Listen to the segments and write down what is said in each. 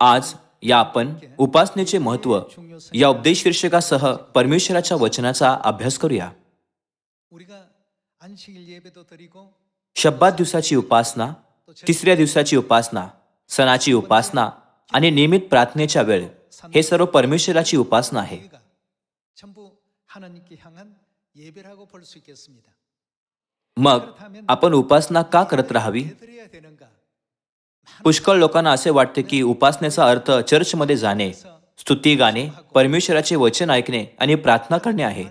आज या आपण उपासनेचे महत्त्व या उपदेश शीर्षकासह परमेश्वराच्या वचनाचा अभ्यास करूया. शब्बात दिवसाची उपासना, तिसऱ्या दिवसाची उपासना, सणाची उपासना आणि नियमित प्रार्थनेच्या वेळ हे सर्व परमेश्वराची उपासना आहे. मग आपण उपासना का करत राहावी? पुष्कळ लोकांना असे वाटते की उपासनेचा अर्थ चर्चमध्ये जाणे, स्तुती गाणे, परमेश्वराचे वचन ऐकणे आणि प्रार्थना करणे आहे.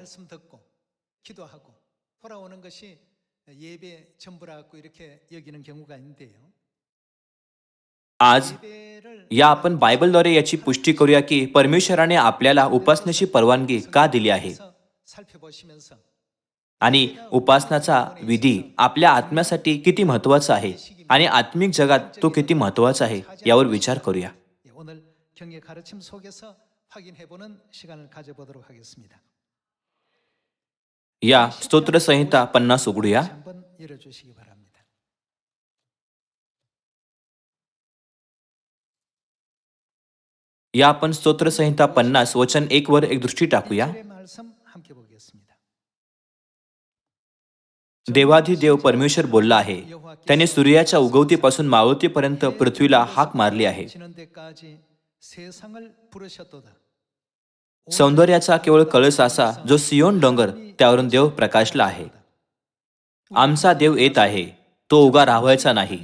आज या आपण बायबलद्वारे याची पुष्टी करूया की परमेश्वराने आपल्याला उपासनेची परवानगी का दिली आहे आणि उपासनाचा विधी आपल्या आत्म्यासाठी किती महत्वाचा आहे आणि आत्मिक जगात तो किती महत्वाचा आहे यावर विचार करूया. या स्तोत्रसंहिता 50 उघडूया. या आपण स्तोत्रसंहिता 50 वचन 1 वर एक दृष्टी टाकूया. देवाधिदेव परमेश्वर बोलला आहे, त्याने सूर्याच्या उगवतीपासून मावळतीपर्यंत पृथ्वीला हाक मारली आहे. सौंदर्याचा केवळ कळस असा जो सियोन डोंगर, त्यावरून देव प्रकाशला आहे. आमचा देव येत आहे, तो उगा राहायचा नाही.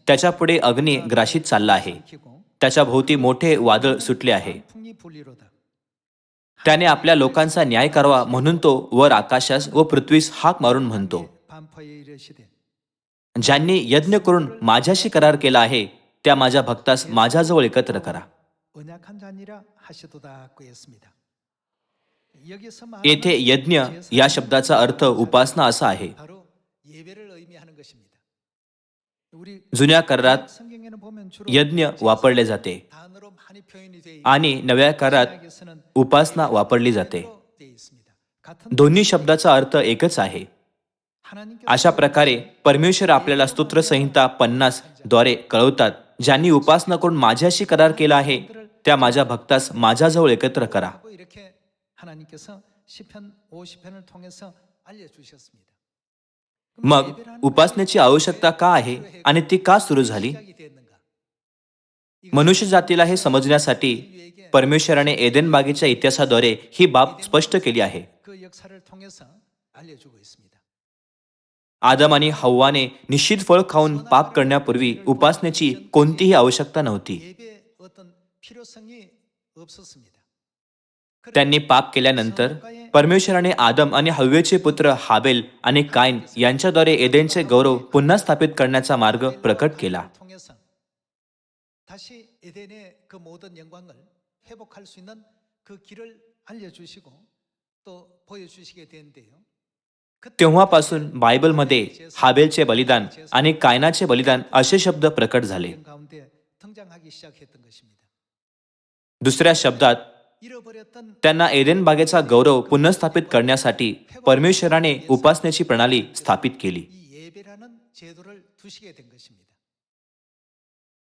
त्याच्या पुढे अग्नी ग्राशीत चालला आहे, त्याच्या भोवती मोठे वादळ सुटले आहे. त्याने आपल्या लोकांचा न्याय करावा म्हणून तो वर आकाशास व पृथ्वीस हाक मारून म्हणतो, ज्यांनी यज्ञ करून माझ्याशी करार केला आहे त्या माझ्या भक्तास माझ्याजवळ एकत्र करा. येथे यज्ञ या शब्दाचा अर्थ उपासना असा आहे. जुन्या करारात यज्ञ वापरले जाते आणि नव्या करारात उपासना वापरली जाते. दोन्ही शब्दाचा अर्थ एकच आहे. अशा प्रकारे परमेश्वर आपल्याला स्तोत्रसंहिता 50 द्वारे कळवतात, ज्यांनी उपासना करून माझ्याशी करार केला आहे त्या माझ्या भक्तास माझ्याजवळ एकत्र करा. मग उपासनेची आवश्यकता का आहे आणि ती का सुरू झाली? मनुष्य जातीला हे समजण्यासाठी परमेश्वराने एदेन बागेच्या इतिहासाद्वारे ही बाब स्पष्ट केली आहे. आदम आणि हव्वाने निश्चित फळ खाऊन पाप करण्यापूर्वी उपासनेची कोणतीही आवश्यकता नव्हती. त्यांनी पाप केल्यानंतर परमेश्वराने आदम आणि हव्वेचे पुत्र हाबेल आणि काईन यांच्याद्वारे एदेनचे गौरव पुन्हा स्थापित करण्याचा मार्ग प्रकट केला. तेव्हापासून बायबलमध्ये हाबेलचे बलिदान आणि कायनाचे बलिदान असे शब्द प्रकट झाले. दुसऱ्या शब्दात त्यांना एदेन बागेचा गौरव पुनर्स्थापित करण्यासाठी परमेश्वराने उपासनेची प्रणाली स्थापित केली.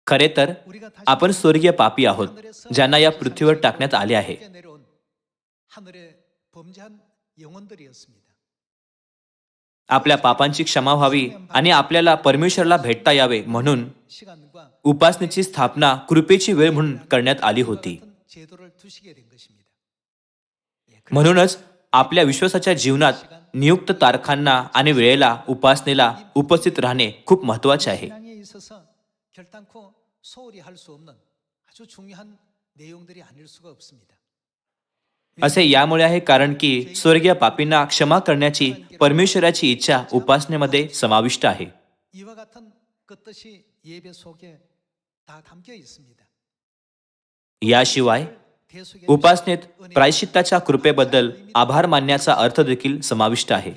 खरे तर आपण स्वर्गीय पापी आहोत, ज्यांना या पृथ्वीवर टाकण्यात आले आहे. आपल्या पापांची क्षमा व्हावी आणि आपल्याला परमेश्वराला भेटता यावे म्हणून उपासनेची स्थापना कृपेची वेळ म्हणून करण्यात आली होती. म्हणूनच आपल्या विश्वासाच्या जीवनात नियुक्त तारखांना आणि वेळेला उपासनेला उपस्थित राहणे खूप महत्वाचे आहे. असे यामुळे आहे कारण की स्वर्गीय पापींना क्षमा करण्याची परमेश्वराची इच्छा उपासनेमध्ये समाविष्ट आहे. याशिवाय उपासनेत प्रायश्चित्ताच्या कृपेबद्दल आभार मानण्याचा अर्थ देखील समाविष्ट आहे.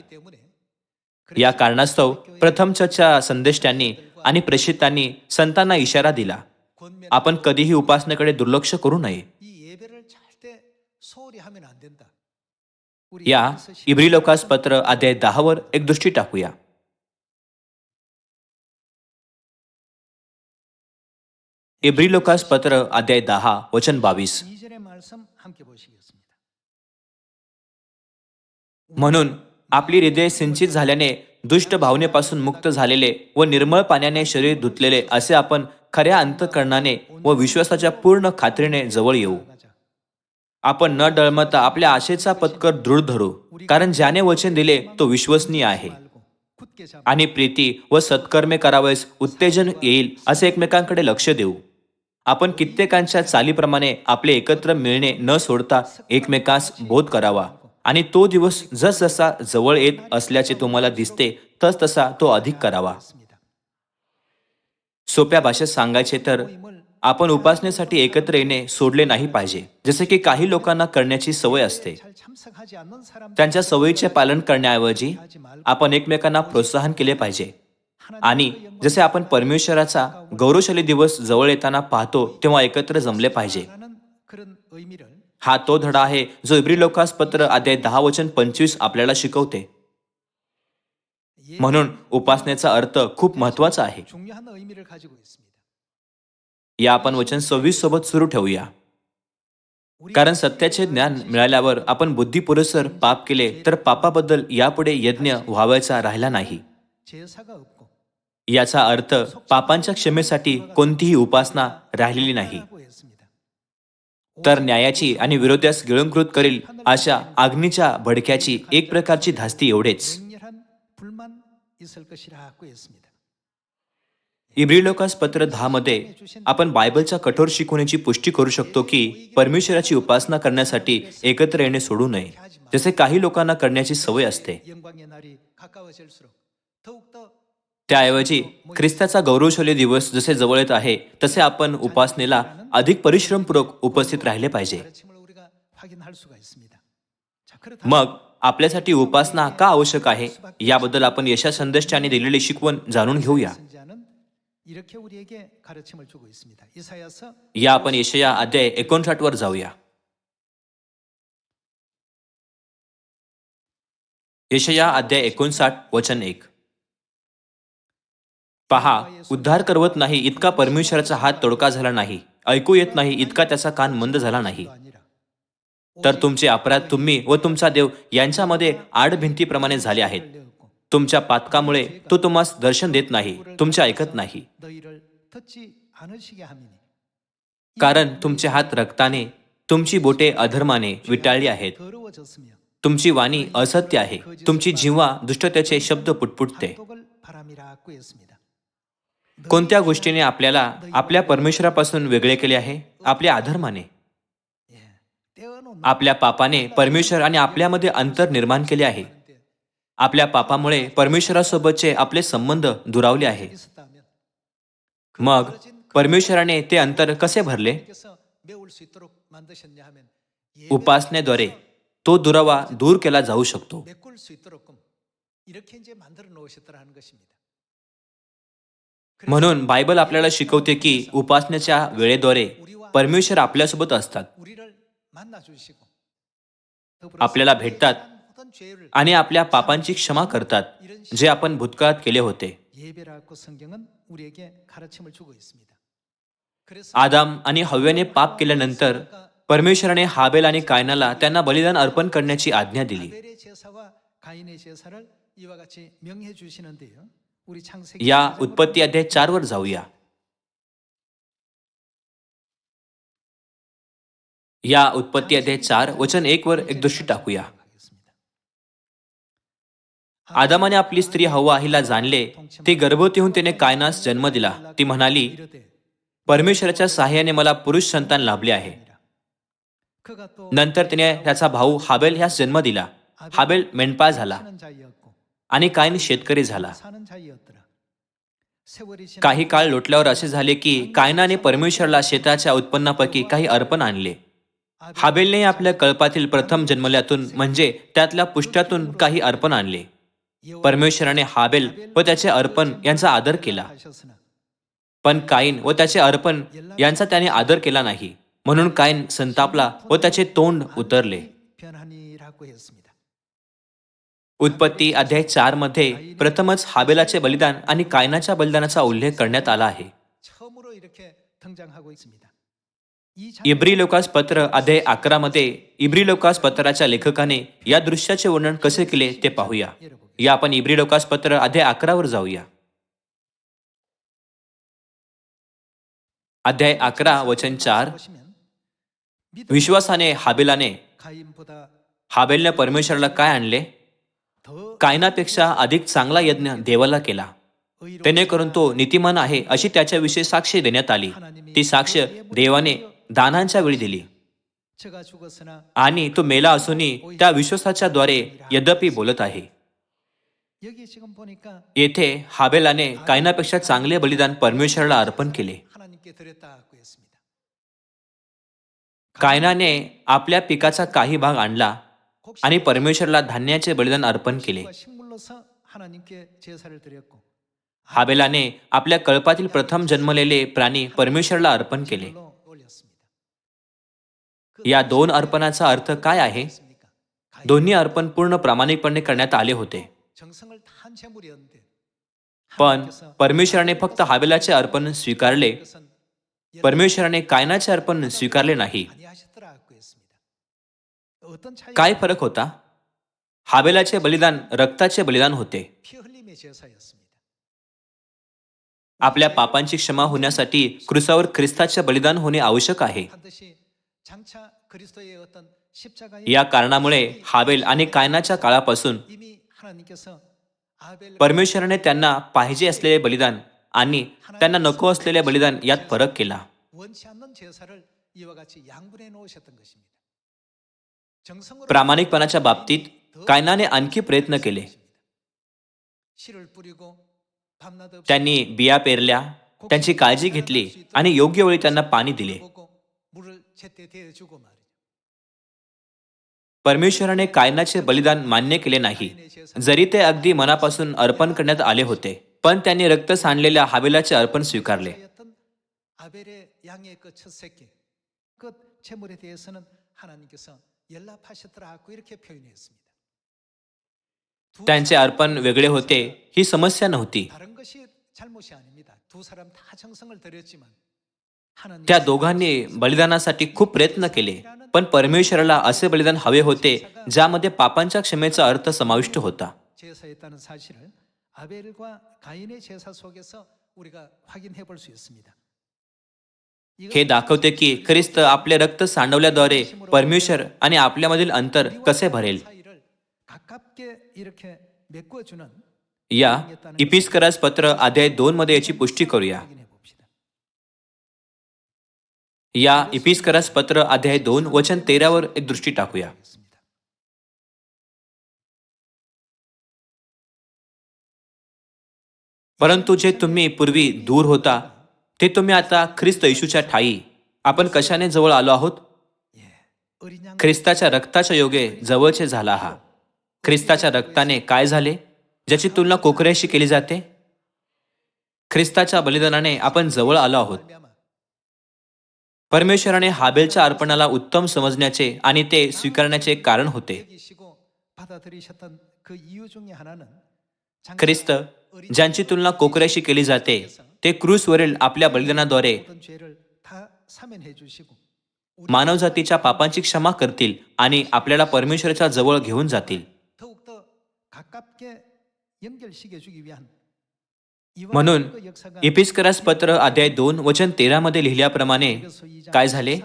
या कारणास्तव प्रथम चर्चच्या संदेष्टांनी आणि प्रेषितांनी संतांना इशारा दिला, आपण कधीही उपासनेकडे दुर्लक्ष करू नये. या इब्री लोकास पत्र अध्याय 10 वर एक दृष्टी टाकूया. इब्री लोकास पत्र अध्याय 10 वचन 22. 2절의 말씀 함께 보시겠습니다. म्हणून आपली हृदय सिंचित झाल्याने दुष्ट भावनेपासून मुक्त झालेले व निर्मळ पाण्याने शरीर धुतलेले असे आपण खऱ्या अंतःकरणाने व विश्वासाच्या पूर्ण खात्रीने जवळ येऊ. आपण न डळमता आपल्या आशेचा पत्कर दृढ धरू, कारण ज्याने वचन दिले तो विश्वसनीय आहे आणि प्रीती व सत्कर्मे करावयास उत्तेजन येईल असे एकमेकांकडे लक्ष देऊ. आपण कित्येकांच्या चालीप्रमाणे आपले एकत्र मिळणे न सोडता एकमेकास बोध करावा आणि तो दिवस जसजसा जवळ येत असल्याचे तुम्हाला दिसते तसतसा तो अधिक करावा. सोप्या भाषेत सांगायचे तर आपण उपासनेसाठी एकत्र येणे सोडले नाही पाहिजे, जसे की काही लोकांना करण्याची सवय असते. त्यांच्या सवयीचे पालन करण्याऐवजी आपण एकमेकांना प्रोत्साहन केले पाहिजे आणि जसे आपण परमेश्वराचा गौरवशाली दिवस जवळ येताना पाहतो तेव्हा एकत्र जमले पाहिजे. हा तो धडा आहे जो इब्री लोकास पत्र अध्याय 10 वचन 25 आपल्याला शिकवते. म्हणून उपासनेचा अर्थ खूप महत्वाचा आहे. या आपण वचन 26 सोबत सुरू ठेवूया. कारण सत्याचे ज्ञान मिळाल्यावर आपण बुद्धिपुरस्सर पाप केले तर पापाबद्दल यापुढे यज्ञ व्हावायचा राहिला नाही. याचा अर्थ पापांच्या क्षमेसाठी कोणतीही उपासना राहिलेली नाही, तर न्यायाची आणि विरोधास गिळंकृत करील अशा अग्नीच्या भडक्याची एक प्रकारची धास्ती एवढेच. इब्री लोकास पत्र 10 मध्ये आपण बायबलच्या कठोर शिकवणीची पुष्टी करू शकतो की परमेश्वराची उपासना करण्यासाठी एकत्र येणे सोडू नये, जसे काही लोकांना करण्याची सवय असते. त्याऐवजी ख्रिस्ताचा गौरवशाली दिवस जसे जवळ येत आहे तसे आपण उपासनेला अधिक परिश्रमपूर्वक उपस्थित राहिले पाहिजे. मग आपल्यासाठी उपासना का आवश्यक आहे याबद्दल आपण यशा संदेशाने दिलेली शिकवण जाणून घेऊया. या आपण यशया अध्याय 59 वर जाऊया. यशया अध्याय 59 वचन 1. पहा, उद्धार करवत नाही इतका परमेश्वराचा हात तोडका झाला नाही, ऐकू येत नाही इतका त्याचा कान मंद झाला नाही. तर तुमचे अपराध तुम्ही व तुमचा देव यांच्यामध्ये आडभिंतीप्रमाणे झाले आहेत. तुमच्या पातकामुळे तो तुम्हास दर्शन देत नाही, तुमचे ऐकत नाही. कारण तुमचे हात रक्ताने, तुमची बोटे अधर्माने विटाळली आहेत. तुमची वाणी असत्य आहे, तुमची जिव्हा दुष्टतेचे शब्द पुटपुटते. कोणत्या गोष्टीने आपल्याला आपल्या परमेश्वरापासून वेगळे केले आहे? आपल्या अधर्माने. आपल्या पापाने परमेश्वर आणि आपल्यामध्ये अंतर निर्माण केले आहे. आपल्या पापामुळे परमेश्वरासोबतचे आपले संबंध दुरावले आहे. मग परमेश्वराने ते अंतर कसे भरले? उपासनेद्वारे तो दुरावा दूर केला जाऊ शकतो. म्हणून बायबल आपल्याला शिकवते की उपासनेच्या वेळेद्वारे परमेश्वर आपल्यासोबत असतात, आपल्याला भेटतात आणि आपल्या पापांची क्षमा करतात जे आपण भूतकाळात केले होते. आदाम आणि हव्याने पाप केल्यानंतर परमेश्वराने हाबेल आणि कायनाला त्यांना बलिदान अर्पण करण्याची आज्ञा दिली. या उत्पत्ती अध्याय 4 वर जाऊया. या उत्पत्ती अध्याय 4 वचन 1 वर एक दृष्टी टाकूया. आदामाने आपली स्त्री हव्वा हिला जाणले, ती गर्भवती होऊन तिने कायनास जन्म दिला. ती म्हणाली, परमेश्वराच्या सहाय्याने मला पुरुष संतान लाभले आहे. नंतर तिने त्याचा भाऊ हाबेल ह्यास जन्म दिला. हाबेल मेंढपाळ झाला आणि कायन शेतकरी झाला. काही काळ लोटल्यावर असे झाले की कायनाने परमेश्वराला शेताच्या उत्पन्नापैकी काही अर्पण आणले. हाबेलने आपल्या कळपातील प्रथम जन्मल्यातून म्हणजे त्यातल्या पुष्ट्यातून काही अर्पण आणले. परमेश्वराने हाबेल व त्याचे अर्पण यांचा आदर केला, पण काईन व त्याचे अर्पण यांचा त्याने आदर केला नाही. म्हणून काईन संतापला व त्याचे तोंड उतरले. उत्पत्ती अध्याय 4 मध्ये प्रथमच हाबेलाचे बलिदान आणि कायनाच्या बलिदानाचा उल्लेख करण्यात आला आहे. 등장하고 있습니다. इब्री लोकास पत्र अध्याय 11 मध्ये इब्री लोकास पत्राच्या लेखकाने या दृश्याचे वर्णन कसे केले ते पाहूया. या आपण इब्री लोकास पत्र अध्याय 11 वर जाऊया. अध्याय 11 वचन 4. विश्वासाने हाबेलाने हाबेलने परमेश्वराला काय आणले? कायनापेक्षा अधिक चांगला यज्ञ देवाला केला. त्याने करून तो नीतिमान आहे अशी त्याच्याविषयी साक्ष देण्यात आली. ती साक्ष देवाने दानांच्या वेळी दिली आणि तो मेला असूनही त्या विश्वासाच्या द्वारे यद्यपि बोलत आहे. येथे हाबेलाने कायनापेक्षा चांगले बलिदान परमेश्वराला अर्पण केले. कायनाने आपल्या पिकाचा काही भाग आणला आणि परमेश्वराला धान्याचे बलिदान अर्पण केले. हाबेलाने आपल्या कळपातील प्रथम जन्मलेले प्राणी परमेश्वराला अर्पण केले. या दोन अर्पणाचा अर्थ काय आहे? दोन्ही अर्पण पूर्ण प्रामाणिकपणे करण्यात आले होते. पण परमेश्वराने फक्त हाबेलाचे अर्पण स्वीकारले. परमेश्वराने कायनाचे अर्पण स्वीकारले नाही. काय फरक होता? हाबेलाचे बलिदान रक्ताचे बलिदान होते. आपल्या पापांची क्षमा होण्यासाठी क्रूसावर ख्रिस्ताचे बलिदान होणे आवश्यक आहे. या कारणामुळे हाबेल आणि कायनाच्या काळापासून परमेश्वराने त्यांना पाहिजे असलेले बलिदान आणि त्यांना नको असलेले बलिदान यात फरक केला. प्रामाणिकपणाच्या बाबतीत कायनाने आणखी प्रयत्न केले. त्यांनी बिया पेरल्या, त्यांची काळजी घेतली आणि योग्य वेळी त्यांना पाणी दिले. परमेश्वराने कायनाचे बलिदान मान्य केले नाही, जरी ते अगदी मनापासून अर्पण करण्यात आले होते. पण त्यांनी रक्त सांडलेल्या हाबेलाचे अर्पण स्वीकारले. त्यांचे अर्पण वेगळे होते ही समस्या नव्हती. त्या दोघांनी बलिदानासाठी खूप प्रयत्न केले, पण परमेश्वराला असे बलिदान हवे होते ज्यामध्ये पापांच्या क्षमेचा अर्थ समाविष्ट होता. हे दाखवते की ख्रिस्त आपले रक्त सांडवल्याद्वारे परमेश्वर आणि आपल्यामधील अंतर कसे भरेल. या इपिस्करास पत्र अध्याय 2 मध्ये याची पुष्टी करूया. या इपिस्करास पत्र अध्याय 2 वचन 13 वर एक दृष्टी टाकूया. परंतु जे तुम्ही पूर्वी दूर होता ते तुम्ही आता ख्रिस्त येशूच्या ठायी. आपण कशाने जवळ आलो आहोत? ख्रिस्ताच्या रक्ताच्या योगे जवळचे झाला आहात. ख्रिस्ताच्या रक्ताने काय झाले ज्याची तुलना कोकऱ्याशी केली जाते? ख्रिस्ताच्या बलिदानाने आपण जवळ आलो आहोत. परमेश्वराने हाबेलच्या अर्पणाला उत्तम समजण्याचे आणि ते स्वीकारण्याचे कारण होते. ख्रिस्त ज्यांची तुलना कोकऱ्याशी केली जाते ते क्रूसवरील आपल्या बलिदानाद्वारे मानवजातीच्या पापांची क्षमा करतील आणि आपल्याला परमेश्वराच्या जवळ घेऊन जातील. म्हणून इपिस्करास पत्र अध्याय 2 वचन 13 मध्ये लिहिल्याप्रमाणे काय झाले?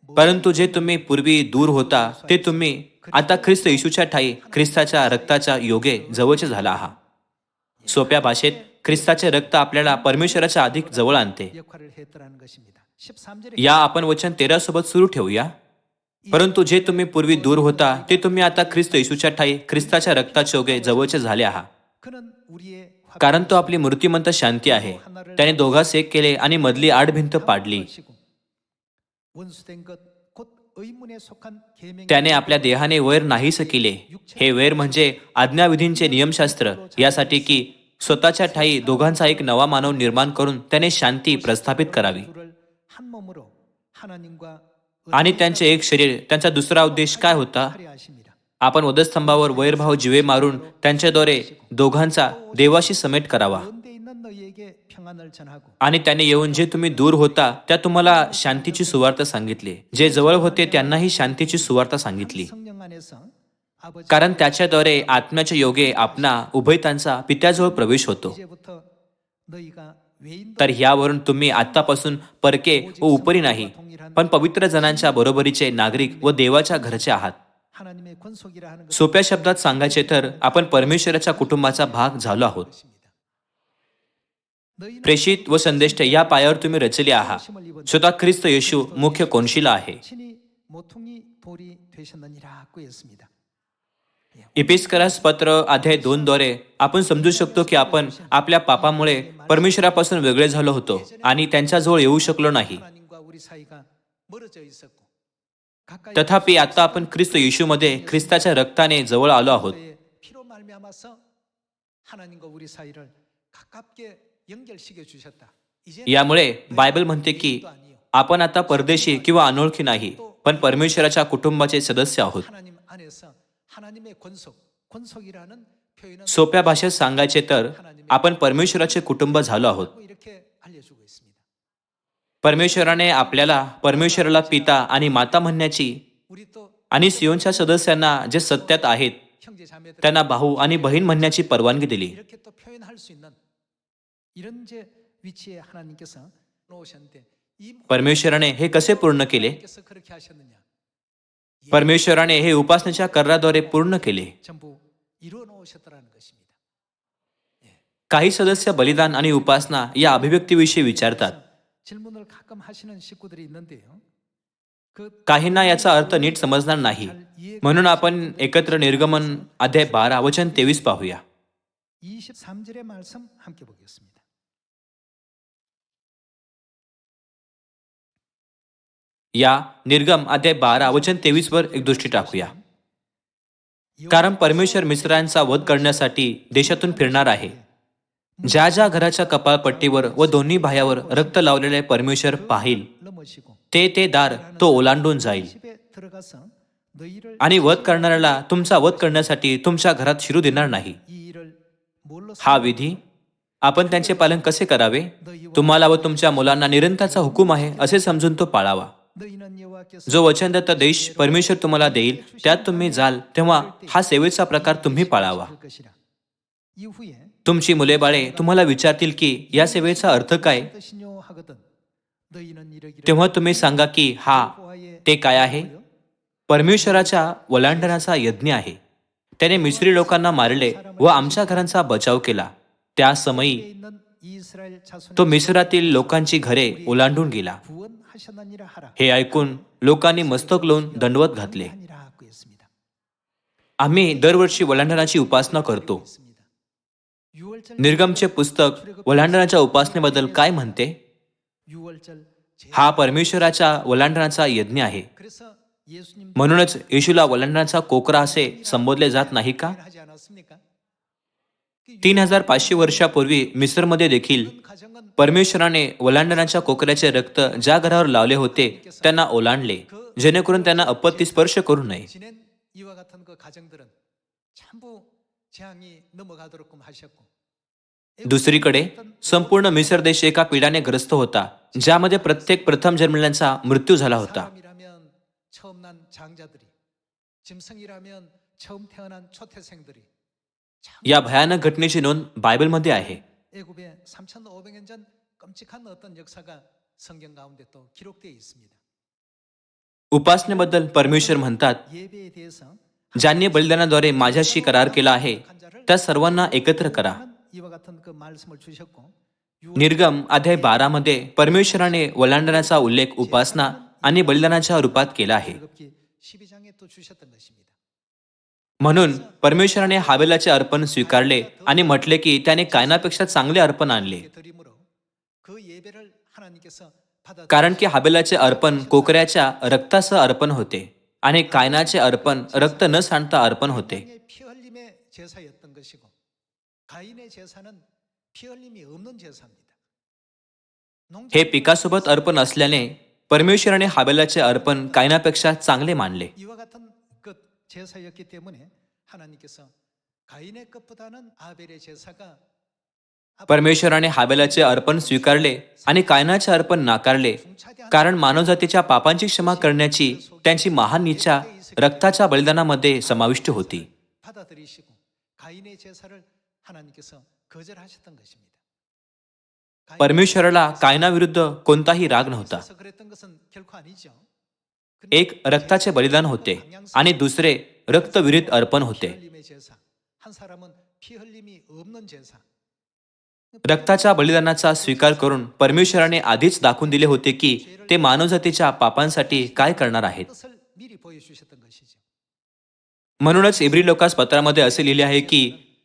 परंतु जे तुम्ही पूर्वी दूर होता ते तुम्ही आता ख्रिस्त येशूच्या ठायी ख्रिस्ताच्या रक्ताच्या योगे जवळचे झाला आहात. सोप्या भाषेत ख्रिस्ताचे रक्त आपल्याला परमेश्वराच्या अधिक जवळ आणते. या आपण वचन 13 सोबत सुरू ठेवूया. परंतु जे तुम्ही पूर्वी दूर होता ते तुम्ही आता ख्रिस्त येशूच्या ठायी ख्रिस्ताच्या रक्ताच्या योगे जवळचे झाले आहात. कारण तो आपली मूर्तिमंत शांती आहे. त्याने दोघांस एक केले आणि मधली आड भिंत पाडली. त्याने आपल्या देहाने वैर नाहीस केले. हे वैर म्हणजे आज्ञाविधींचे नियमशास्त्र, यासाठी की स्वतःच्या ठायी दोघांचा एक नवा मानव निर्माण करून त्याने शांती प्रस्थापित करावी. आणि त्यांचे एक शरीर. त्यांचा दुसरा उद्देश काय होता? आपण वधस्तंभावर वैरभाव जिवे मारून त्यांच्याद्वारे दोघांचा देवाशी समेट करावा. 너희에게 평안을 전하고 आणि त्याने येऊन जे तुम्ही दूर होता त्या तुम्हाला शांतीची सुवार्ता सांगितली, जे जवळ होते त्यांनाही शांतीची सुवार्ता सांगितली. 성령 안에서 아버지 कारण त्याच्याद्वारे आत्म्याच्या योगे आपणा उभयतांचा पित्याजवळ प्रवेश होतो. 이제부터 너희가 외인도 तर ह्यावरून तुम्ही आत्तापासून परके व उपरी नाही, पण पवित्र जनांच्या बरोबरीचे नागरिक व देवाच्या घरचे आहात. 하나님의 권속이라 하는 것을 सोप्या शब्दात सांगायचे तर आपण परमेश्वराच्या कुटुंबाचा भाग झालो आहोत. 너희는 प्रेषित व संदेष्ट या पायावर तुम्ही रचले आहात. स्वतः ख्रिस्त येशू मुख्य कोनशिला आहे. 친히 모퉁이 돌이 되셨느니라고 했습니다. इपिस्करास पत्र अध्याय 2 द्वारे आपण समजू शकतो की आपण आपल्या पापामुळे परमेश्वरापासून वेगळे झालो होतो आणि त्यांच्याजवळ येऊ शकलो नाही. 하나님과 우리 사이가 멀어져 있었고 가까이 तथापि आता आपण ख्रिस्त येशूमध्ये ख्रिस्ताच्या रक्ताने जवळ आलो आहोत. 그리스도의 피로 말미암아서 하나님과 우리 사이를 가깝게 연결시켜 주셨다. 이제 यामुळे बायबल म्हणते की आपण आता परदेशी किंवा अनोळखी नाही, पण परमेश्वराच्या कुटुंबाचे सदस्य आहोत. 하나님 안에서 하나님의 권속이라는 표현은 सोप्या भाषेत सांगायचे तर आपण परमेश्वराचे कुटुंब झालो आहोत. 이렇게 알려주고 있습니다. परमेश्वराने आपल्याला परमेश्वराला पिता आणि माता म्हणण्याची 우리 또 आणि सियोनच्या सदस्यांना जे सत्यात आहेत 형제 자매들 त्यांना भाऊ आणि बहीण म्हणण्याची परवानगी दिली. 이렇게 또 표현할 수 있는 이런 제 위치에 하나님께서 놓으셨는데 이 परमेश्वराने हे कसे पूर्ण केले? 하나님께서 그렇게 하셨느냐? परमेश्वराने हे उपासनेच्या कार्याद्वारे पूर्ण केले. 전부 이루어 놓으셨다라는 것입니다. काही सदस्य बलिदान आणि उपासना या अभिव्यक्तीविषयी विचारतात. 질문을 가끔 하시는 식구들이 있는데요. 그 काहींना याचा अर्थ नीट समजणार नाही. म्हणून आपण एकत्र निर्गमन अध्याय 12 वचन 23 पाहूया. 23절의 말씀 함께 보겠습니다. या निर्गम अध्याय 12 वचन 23 वर एक दृष्टी टाकूया. कारण परमेश्वर मिस्रांचा वध करण्यासाठी देशातून फिरणार आहे. ज्या ज्या घराच्या कपाळपट्टीवर व दोन्ही बाह्यावर रक्त लावलेले परमेश्वर पाहिल, 넘으시고 ते दार तो ओलांडून जाईल 집에 들어가서 너희를 आणि वध करणाऱ्याला तुमचा वध करण्यासाठी तुमच्या घरात शिरू देणार नाही. 이 일을 뭘로 हा विधी आपण त्यांचे पालन कसे करावे? तुम्हाला व तुमच्या मुलांना निरंतरचा हुकूम आहे असे समजून तो पाळावा. 너희는 여호와께서 जो वचनदत्त देश परमेश्वर तुम्हाला देईल त्यात तुम्ही जाल तेव्हा हा सेवेचा प्रकार तुम्ही पाळावा. 할 것이라. 이후에 तुमची मुले बाळे तुम्हाला विचारतील की या सेवेचा अर्थ काय? 뜻이뇨 하거든 너희는 이르기를 तेव्हा तुम्ही सांगा की हा ते काय आहे? परमेश्वराच्या ओलांडण्याचा यज्ञ आहे. त्याने मिस्री लोकांना मारले व आमच्या घरांचा बचाव केला. त्या समयी 있는 이스라엘 자손의 तो मिस्रातील लोकांची घरे ओलांडून गेला. 구원하셨느니라 하라. हे ऐकून लोकांनी मस्तक लावून दंडवत घातले. 하니라고 했습니다. आम्ही दरवर्षी ओलांडण्याची उपासना करतो. 6월절 निर्गमचे पुस्तक ओलांडण्याच्या उपासनेबद्दल काय म्हणते? 6월절 हा परमेश्वराच्या ओलांडण्याचा यज्ञ आहे. 그래서 예수님 म्हणूनच येशूला ओलांडण्याचा कोकरा असे संबोधले जात नाही का? 하지 않았습니까? 3500 वर्षापूर्वी मिस्रमध्ये देखील 가정은 परमेश्वराने ओलांडण्याच्या कोकऱ्याचे रक्त ज्या घरावर लावले होते त्यांना ओलांडले, जेणेकरून त्यांना आपत्ती स्पर्श करू नये. 지낸 이와 같은 그 가정들은 전부 재앙이 넘어가도록끔 하셨고 दुसरीकडे संपूर्ण मिसर देश एका पिडाने ग्रस्त होता, ज्यामध्ये प्रत्येक प्रथम जन्मलेल्यांचा मृत्यू झाला होता. 사람이라면 처음 난 장자들이 짐승이라면 처음 태어난 초태생들이 या भयानक घटनेची नोंद बायबलमध्ये आहे. 애굽에 3,500년 전 끔찍한 어떤 역사가 성경 가운데 또 기록되어 있습니다. उपासनेबद्दल परमेश्वर म्हणतात, 예배에 대해서 ज्यांनी बलिदानाद्वारे माझ्याशी करार केला आहे त्या सर्वांना एकत्र करा. 이와 같은 그 말씀을 주셨고 निर्गम अध्याय 12 मध्ये परमेश्वराने ओलांडण्याचा उल्लेख उपासना आणि बलिदानाच्या रूपात केला आहे. 즐겁게 12장에 또 주셨던 것입니다. म्हणून परमेश्वराने हाबेलाचे अर्पण स्वीकारले आणि म्हटले की त्याने कायनापेक्षा चांगले अर्पण आणले. 드림으로 그 예배를 하나님께서 받아 कारण की हाबेलाचे अर्पण कोकऱ्याच्या रक्तासह अर्पण होते आणि कायनाचे अर्पण रक्त न सांडता अर्पण होते. 피 흘림의 제사였던 것이고 가인의 제사는 피 흘림이 없는 제사입니다. हे पिकासोबत अर्पण असल्याने परमेश्वराने हाबेलाचे अर्पण कायनापेक्षा चांगले मानले. 이와 같은 그 제사였기 때문에 하나님께서 가인의 것보다는 아벨의 제사가 परमेश्वराने हाबेलाचे अर्पण स्वीकारले आणि कायनाचे अर्पण नाकारले, कारण मानवजातीच्या पापांची क्षमा करण्याची त्यांची महान इच्छा रक्ताच्या बलिदानामध्ये समाविष्ट होती. 받아들이시고 가인의 제사를 하나님께서 거절하셨던 것입니다. परमेश्वराला कायनाविरुद्ध कोणताही राग नव्हता. 그래서 그랬던 것은 결코 아니죠. एक रक्ताचे बलिदान होते आणि दुसरे रक्तविरहित अर्पण होते. 피 흘림의 제사. 한 사람은 피 흘림이 없는 제사. रक्ताच्या बलिदानाचा स्वीकार करून परमेश्वराने आधीच दाखवून दिले होते की ते मानवजातीच्या पापांसाठी काय करणार आहेत. 뜻을 미리 보여주셨던 것이죠. म्हणूनच इब्री लोकास पत्रामध्ये असे लिहिले आहे की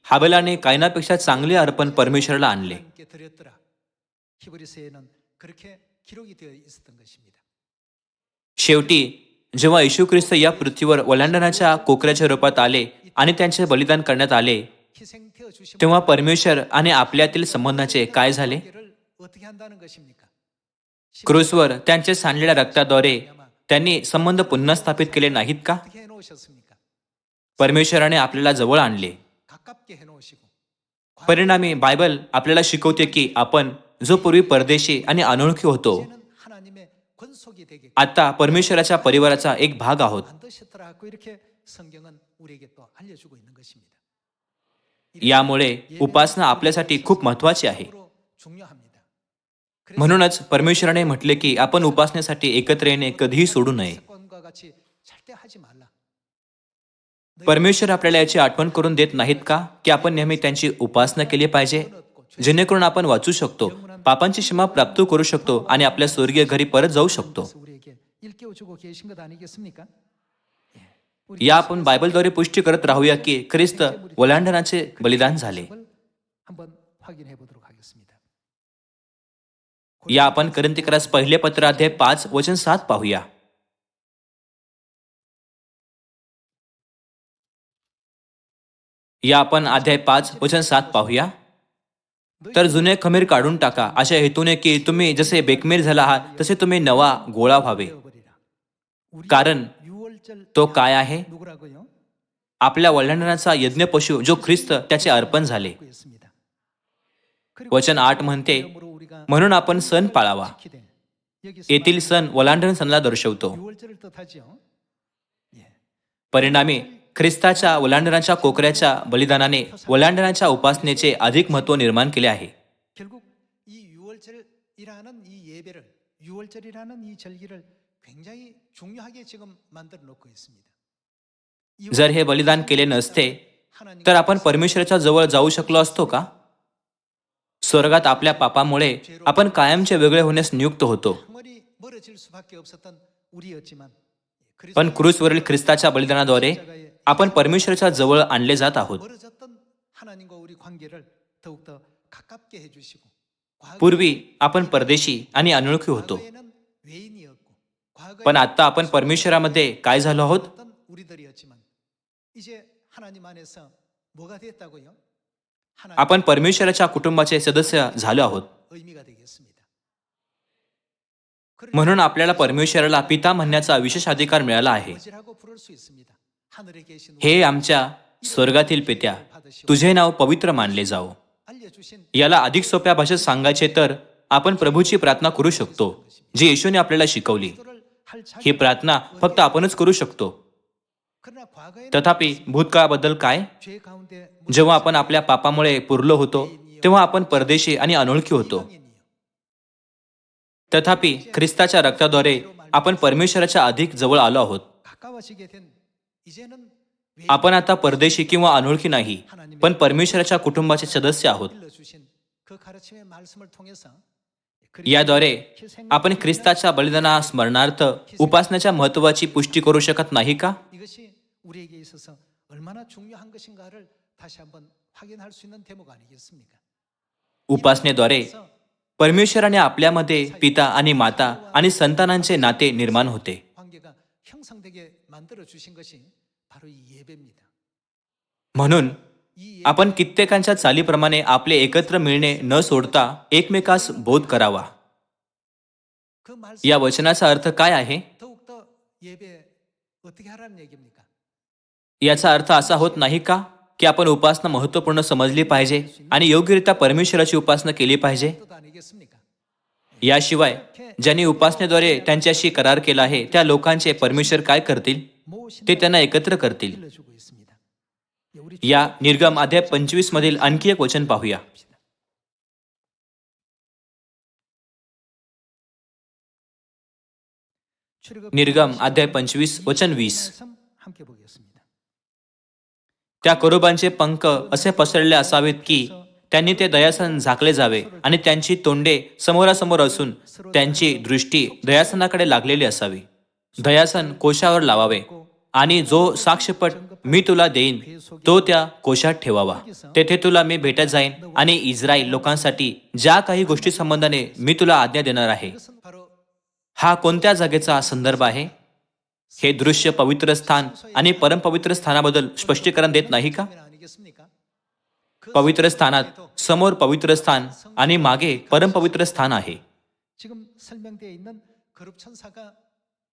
हाबेलाने कायनापेक्षा चांगले अर्पण परमेश्वराला आणले. 하나님께 드렸더라. 히브리서에는 그렇게 기록이 되어 있었던 것입니다. शेवटी जेव्हा येशू ख्रिस्त या पृथ्वीवर ओलांडण्याच्या कोकऱ्याच्या रूपात आले आणि त्यांचे बलिदान करण्यात आले, 희생되어 주신 तेव्हा परमेश्वर आणि आपल्यातील संबंधाचे काय झाले? 관계를 어떻게 한다는 것입니까? क्रूसवर त्यांचे सांडलेल्या रक्ताद्वारे त्यांनी संबंध पुन्हा स्थापित केले नाहीत का? 어떻게 해 놓으셨습니까? परमेश्वराने आपल्याला जवळ आणले. 가깝게 해 놓으시고 परिणामी बायबल आपल्याला शिकवते की आपण जो पूर्वी परदेशी आणि अनोळखी होतो, 이제는 하나님의 권속이 되게 आता परमेश्वराच्या परिवाराचा एक भाग आहोत. 만드셨더라 하고 이렇게 성경은 우리에게 또 알려주고 있는 것입니다. यामुळे उपासना आपल्यासाठी खूप महत्वाची आहे. 으로 중요합니다. म्हणूनच परमेश्वराने म्हटले की आपण उपासनेसाठी एकत्र येणे कधीही सोडू नये. 사건과 같이 절대 하지 말라. परमेश्वर आपल्याला याची आठवण करून देत नाहीत का की आपण नेहमी त्यांची उपासना केली पाहिजे, जेणेकरून आपण वाचू शकतो, पापांची क्षमा प्राप्त करू शकतो आणि आपल्या स्वर्गीय घरी परत जाऊ शकतो. 그래서 우리에게 일깨워주고 계신 것 아니겠습니까? या आपण बायबलद्वारे पुष्टी करत राहूया की ख्रिस्त ओलांडनाचे बलिदान झाले. 한번 확인해 보도록 하겠습니다. या आपण कोरिन्थिकरास पहिले पत्र अध्याय 5 वचन 7 पाहूया. या आपण अध्याय 5 वचन 7 पाहूया. तर जुने खमीर काढून टाका, अशा हेतूने की तुम्ही जसे बेकमेल झाला आहात तसे तुम्ही नवा गोळा व्हावे. 되어버리라. कारण 유월절 तो काय आहे? 누구라고요? आपल्या ओलांडनाचा यज्ञ पशु जो ख्रिस्त त्याचे अर्पण झाले. 했습니다. वचन 8 म्हणते, 그러므로 우리가 म्हणून आपण सण पाळावा. 지키되 여기서 येथील सण ओलांडण सणाला दर्शवतो. 유월절을 뜻하지요. 예. परिणामी ख्रिस्ताच्या ओलांडनाच्या कोकऱ्याच्या बलिदानाने ओलांडनाच्या उपासनेचे अधिक महत्त्व निर्माण केले आहे. 결국 이 유월절이라는 이 예배를 유월절이라는 이 절기를 굉장히 중요하게 지금 만들어 놓고 있습니다. जर हे बलिदान केले नसते तर आपण परमेश्वराच्या जवळ जाऊ शकलो असतो का? स्वर्गात आपल्या पापामुळे आपण कायमचे वेगळे होण्यास नियुक्त होतो. 영원히 멀어질 수밖에 없었던 우리였지만 पण क्रूसवरील ख्रिस्ताच्या बलिदानाद्वारे आपण परमेश्वराच्या जवळ आणले जात आहोत. 멀어졌던 하나님과 우리 관계를 더욱더 가깝게 해주시고 पूर्वी आपण परदेशी आणि अनोळखी होतो, 과거에는 외인이었고 과거에 पण आता आपण परमेश्वरामध्ये काय झालो आहोत? 어떤 우리들이었지만 이제 하나님 안에서 뭐가 됐다고요? 하나님 आपण परमेश्वराच्या कुटुंबाचे सदस्य झालो आहोत. 의미가 되겠습니다. म्हणून आपल्याला परमेश्वराला पिता म्हणण्याचा विशेष अधिकार मिळाला आहे. 아버지라고 부를 수 있습니다. 하늘에 계신 हे आमच्या स्वर्गातील पित्या, तुझे नाव पवित्र मानले जाओ. 알려주신 याला अधिक सोप्या भाषेत सांगायचे तर आपण प्रभूची प्रार्थना करू शकतो, जी येशूने आपल्याला शिकवली. 기도를 할 ही 자격. प्रार्थना फक्त आपणच करू शकतो. 그러나 과거에는 तथापि भूतकाळाबद्दल काय? 죄 가운데 जेव्हा आपण आपल्या पापामुळे पुरलो होतो तेव्हा आपण परदेशी आणि अनोळखी होतो. 이방인이요. तथापि ख्रिस्ताच्या रक्ताद्वारे आपण परमेश्वराच्या अधिक जवळ आलो आहोत. 가까워지게 된 이제는 외인 आपण आता परदेशी किंवा अनोळखी नाही, पण परमेश्वराच्या कुटुंबाचे सदस्य आहोत. 일러주신 그 가르침의 말씀을 통해서 याद्वारे आपण ख्रिस्ताच्या बलिदाना स्मरणार्थ उपासनाच्या महत्वाची पुष्टी करू शकत नाही का? 이것이 우리에게 있어서 얼마나 중요한 것인가를 다시 한번 확인할 수 있는 대목 아니겠습니까? उपासनेद्वारे परमेश्वराने आपल्यामध्ये पिता आणि माता आणि संतानांचे नाते निर्माण होते. 관계가 형성되게 만들어 주신 것이 바로 이 예배입니다. म्हणून 이 आपण कित्येकांच्या चालीप्रमाणे आपले एकत्र मिळणे न सोडता एकमेकास बोध करावा. 그 말씀 या वचनाचा अर्थ काय आहे? 더욱더 예배 어떻게 하라는 얘기입니까? याचा अर्थ असा होत नाही का की आपण उपासना महत्त्वपूर्ण समजली पाहिजे आणि योग्यरित्या परमेश्वराची उपासना केली पाहिजे? 뜻 아니겠습니까? याशिवाय ज्यांनी उपासनेद्वारे त्यांच्याशी करार केला आहे त्या लोकांचे परमेश्वर काय करतील? ते त्यांना एकत्र करतील. 길러주고 있습니다. 예, 우리 या निर्गम अध्याय 25 मधील आणखी एक वचन पाहूया. 출애굽 निर्गम अध्याय 25 वचन 20. 말씀 함께 보겠습니다. त्या करोबांचे पंख असे पसरले असावेत की त्यांनी ते दयासन झाकले जावे आणि त्यांची तोंडे समोरासमोर असून त्यांची दृष्टी दयासनाकडे लागलेली असावी. दयासन कोशावर लावावे आणि जो साक्षपट मी तुला देईन तो त्या कोशात ठेवावा. तेथे तुला मी भेटत जाईन आणि इस्रायल लोकांसाठी ज्या काही गोष्टी संबंधाने मी तुला आज्ञा देणार आहे. 이것은 바로 हा कोणत्या जागेचा संदर्भ आहे? हे दृश्य पवित्र स्थान आणि परमपवित्र स्थानाबद्दल स्पष्टीकरण देत नाही का? 장면 아니겠습니까? पवित्र स्थानात समोर पवित्र स्थान आणि मागे परमपवित्र स्थान आहे. 지금 설명되어 있는 거룩 천사가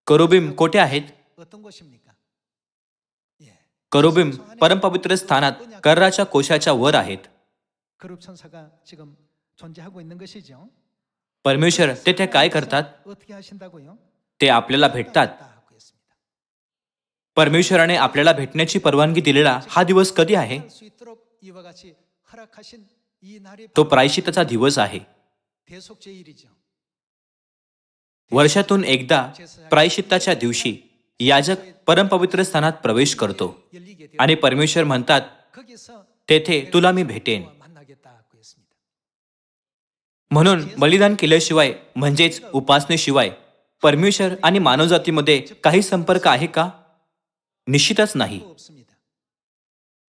करोबिम कोठे आहेत? 어떤 것입니까? 예. करोबिम परमपवित्र स्थानात कर्राच्या कोशाच्या वर आहेत. 거룩 천사가 지금 존재하고 있는 것이죠. परमेश्वर तेथे काय करतात? 어떻게 하신다고요? ते आपल्याला भेटतात. 하고 있습니다. परमेश्वराने आपल्याला भेटण्याची परवानगी दिलेला हा दिवस कधी आहे? 할 수 있도록 이와 같이 허락하신 이 날이 तो प्रायश्चित्ताचा दिवस आहे. 대속제일이죠. वर्षातून एकदा प्रायश्चित्ताच्या दिवशी याजक परमपवित्र स्थानात प्रवेश करतो 열리게 되어 आणि परमेश्वर म्हणतात 거기서 तेथे तुला मी भेटेन. 만나겠다 하고 했습니다. म्हणून बलिदान केल्याशिवाय म्हणजेच उपासनेशिवाय परमेश्वर आणि मानवजातीमध्ये काही संपर्क आहे का? निश्चितच नाही. 없습니다.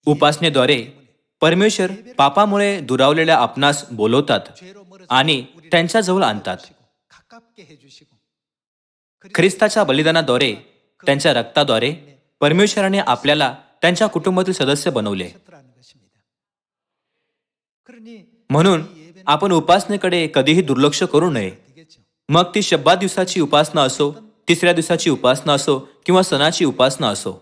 उपासनेद्वारे परमेश्वर पापामुळे दुरावलेल्या आपणास बोलवतात 죄로 멀어져 आणि त्यांच्याजवळ आणतात. 가깝게 해주시고 ख्रिस्ताच्या बलिदानाद्वारे त्यांच्या रक्ताद्वारे परमेश्वराने आपल्याला त्यांच्या कुटुंबातील सदस्य बनवले. 셨더라는 것입니다. 그러니 म्हणून आपण उपासनेकडे कधीही दुर्लक्ष करू नये. 되겠죠. मग ती शब्बात दिवसाची उपासना असो, तिसऱ्या दिवसाची उपासना असो किंवा सणाची उपासना असो.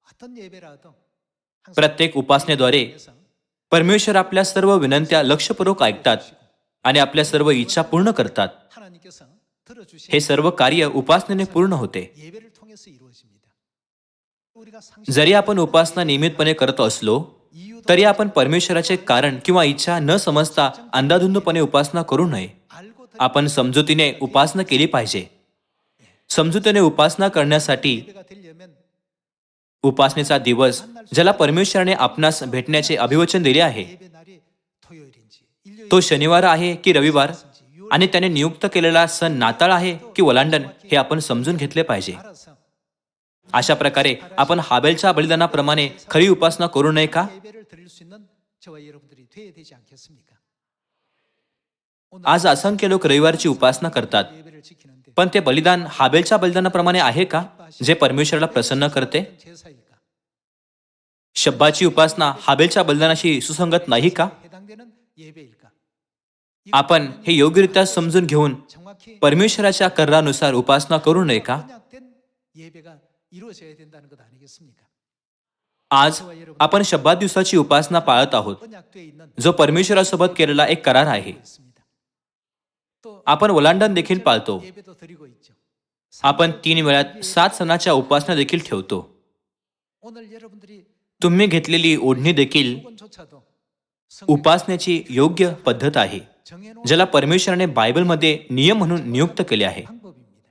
어떤 예배라도 항상 प्रत्येक उपासनेद्वारे 위해서 परमेश्वर आपल्या सर्व विनंत्या लक्षपूर्वक ऐकतात आणि आपल्या सर्व इच्छा पूर्ण करतात. 하나님께서 들어주신 हे सर्व कार्य उपासनेने पूर्ण होते. 예배를 통해서 이루어집니다. 우리가 상식 जरी आपण उपासना नियमितपणे करत असलो 이유도 तरी आपण परमेश्वराचे कारण किंवा इच्छा न समजता अंधाधुंदपणे उपासना करू नये. 알고 들 आपण समजुतीने उपासना केली पाहिजे. समजुतीने उपासना करण्यासाठी 예배가 되려면 उपासनेचा दिवस ज्याला परमेश्वराने आपणास भेटण्याचे अभिवचन दिले आहे 예배 날이 토요일인지 일요일 तो शनिवार आहे की रविवार आणि त्याने नियुक्त केलेला सण नाताळ आहे की ओलांडण हे आपण समजून घेतले पाहिजे. 알아서 अशा प्रकारे आपण हाबेलच्या बलिदानाप्रमाणे खरी उपासना करू नये का? 예배를 드릴 수 있는 저와 여러분들이 되어야 되지 않겠습니까? आज असंख्य लोक रविवारची उपासना करतात, 예배를 지키는데 पण ते बलिदान हाबेलच्या बलिदानाप्रमाणे आहे का जे परमेश्वराला प्रसन्न करते? 제사일까? शब्बाची उपासना हाबेलच्या बलिदानाशी सुसंगत नाही का? 해당되는 예배일까? आपण हे योग्यरित्या समजून घेऊन 정확히 परमेश्वराच्या करारानुसार उपासना करू नये का? 언약된 예배가 이루어져야 된다는 것 아니겠습니까? आज आपण शब्बात दिवसाची उपासना पाळत आहोत 언약되어 있는 जो परमेश्वरासोबत केलेला एक करार आहे. 있습니다. 또 आपण ओलांडण देखील पाळतो. 예배도 드리고 있죠. आपण 3 वेळात 7 सणाच्या उपासना देखील ठेवतो. 오늘 여러분들이 तुम्ही घेतलेली ओढणी देखील 조차도 उपासनेची योग्य पद्धत आहे 정해놓은 ज्याला परमेश्वराने बायबलमध्ये नियम म्हणून नियुक्त केले आहे. 방법입니다.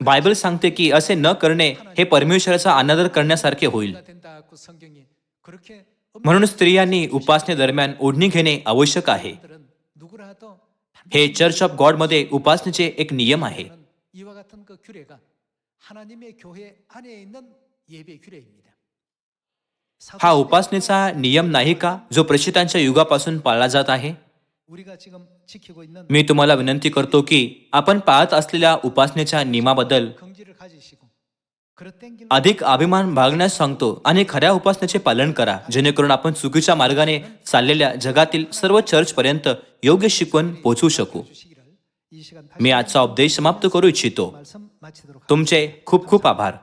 बायबल सांगते की असे न करणे हे परमेश्वराचा अनादर करण्यासारखे होईल. 가 된다고 성경이 그렇게 म्हणून स्त्रियांनी उपासनेदरम्यान ओढणी घेणे आवश्यक आहे. 엄마들은 누구라도 हे चर्च ऑफ गॉडमध्ये उपासनेचे एक नियम आहे. 이와 같은 그 규례가 하나님의 교회 안에 있는 예배 규례입니다. हा उपासनेचा नियम नाही का जो प्रचितांच्या युगापासून पाळला जात आहे? 우리가 지금 지키고 있는 मी तुम्हाला विनंती करतो की आपण पाळत असलेल्या उपासनेच्या नियमाबद्दल 긍지를 가지시고 그릇된 길 अधिक अभिमान बाळगण्यास सांगतो आणि खऱ्या उपासनेचे पालन करा जेणेकरून आपण चुकीच्या मार्गाने चाललेल्या जगातील सर्व चर्चपर्यंत योग्य शिकवण पोहोचू शकू. 주시기를 이 시간 मी आजचा उपदेश समाप्त करू इच्छितो. 말씀 마치도록 तुमचे खूप खूप आभार.